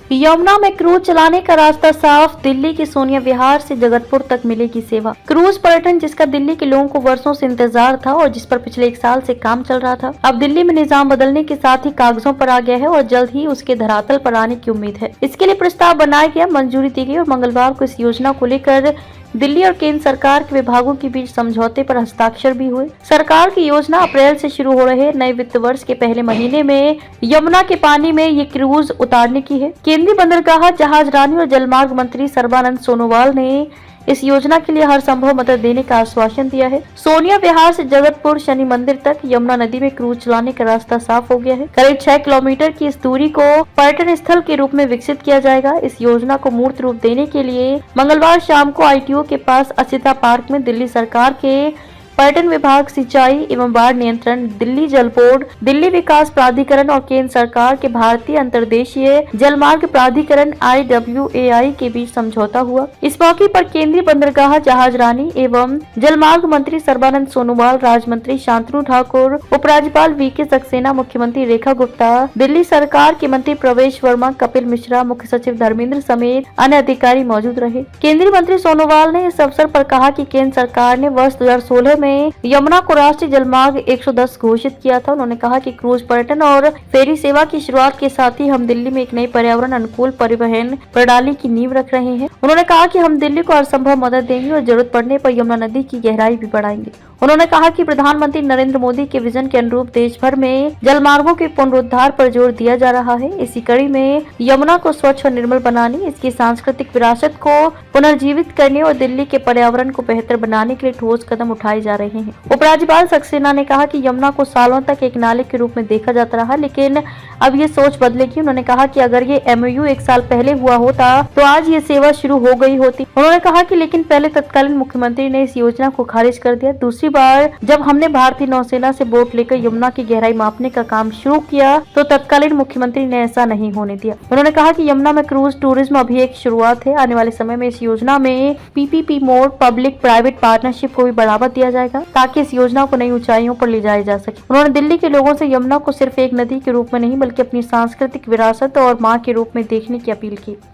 यमुना में क्रूज चलाने का रास्ता साफ, दिल्ली की सोनिया विहार से जगतपुर तक मिलेगी सेवा। क्रूज पर्यटन जिसका दिल्ली के लोगों को वर्षों से इंतजार था और जिस पर पिछले 1 साल से काम चल रहा था, अब दिल्ली में निजाम बदलने के साथ ही कागजों पर आ गया है और जल्द ही उसके धरातल पर आने की उम्मीद है। इसके लिए प्रस्ताव बनाया गया, मंजूरी दी गई और मंगलवार को इस योजना को लेकर दिल्ली और केंद्र सरकार के विभागों के बीच समझौते पर हस्ताक्षर भी हुए। सरकार की योजना अप्रैल से शुरू हो रहे नए वित्त वर्ष के पहले महीने में यमुना के पानी में ये क्रूज उतारने की है। केंद्रीय बंदरगाह, जहाज रानी और जलमार्ग मंत्री सर्बानंद सोनोवाल ने इस योजना के लिए हर संभव मदद देने का आश्वासन दिया है। सोनिया विहार से जगतपुर शनि मंदिर तक यमुना नदी में क्रूज चलाने का रास्ता साफ हो गया है। करीब 6 किलोमीटर की इस दूरी को पर्यटन स्थल के रूप में विकसित किया जाएगा। इस योजना को मूर्त रूप देने के लिए मंगलवार शाम को ITO के पास असिता पार्क में दिल्ली सरकार के पर्यटन विभाग, सिंचाई एवं बाढ़ नियंत्रण, दिल्ली जल बोर्ड, दिल्ली विकास प्राधिकरण और केंद्र सरकार के भारतीय अंतर्देशीय जलमार्ग प्राधिकरण IWAI के बीच समझौता हुआ। इस मौके पर केंद्रीय बंदरगाह, जहाज रानी एवं जलमार्ग मंत्री सर्बानंद सोनोवाल, राज्य मंत्री शांतनु ठाकुर, उपराज्यपाल VK सक्सेना, मुख्यमंत्री रेखा गुप्ता, दिल्ली सरकार के मंत्री प्रवेश वर्मा, कपिल मिश्रा, मुख्य सचिव धर्मेंद्र समेत अन्य अधिकारी मौजूद रहे। केंद्रीय मंत्री सोनोवाल ने इस अवसर पर कहा कि केंद्र सरकार ने वर्ष 2016 में यमुना को राष्ट्रीय जलमार्ग 110 घोषित किया था। उन्होंने कहा कि क्रूज पर्यटन और फेरी सेवा की शुरुआत के साथ ही हम दिल्ली में एक नई पर्यावरण अनुकूल परिवहन प्रणाली की नींव रख रहे हैं। उन्होंने कहा कि हम दिल्ली को हर संभव मदद देंगे और जरूरत पड़ने पर यमुना नदी की गहराई भी बढ़ाएंगे। उन्होंने कहा कि प्रधानमंत्री नरेंद्र मोदी के विजन के अनुरूप देश भर में जलमार्गों के पुनरुद्धार पर जोर दिया जा रहा है। इसी कड़ी में यमुना को स्वच्छ और निर्मल बनाने, इसकी सांस्कृतिक विरासत को पुनर्जीवित करने और दिल्ली के पर्यावरण को बेहतर बनाने के लिए ठोस कदम उठाए जा रहे हैं। उपराज्यपाल सक्सेना ने कहा कि यमुना को सालों तक एक नाले के रूप में देखा जाता रहा, लेकिन अब ये सोच बदलेगी। उन्होंने कहा कि अगर ये MOU 1 साल पहले हुआ होता तो आज ये सेवा शुरू हो गई होती। उन्होंने कहा कि लेकिन पहले तत्कालीन मुख्यमंत्री ने इस योजना को खारिज कर दिया। दूसरी बार जब हमने भारतीय नौसेना से बोट लेकर यमुना की गहराई मापने का काम शुरू किया तो तत्कालीन मुख्यमंत्री ने ऐसा नहीं होने दिया। उन्होंने कहा कि यमुना में क्रूज टूरिज्म अभी एक शुरुआत है। आने वाले समय में इस योजना में PPP mode, public private partnership को भी बढ़ावा दिया जाएगा ताकि इस योजना को नई ऊंचाइयों पर ले जाया जा सके। उन्होंने दिल्ली के लोगों से यमुना को सिर्फ एक नदी के रूप में नहीं बल्कि अपनी सांस्कृतिक विरासत और मां के रूप में देखने की अपील की।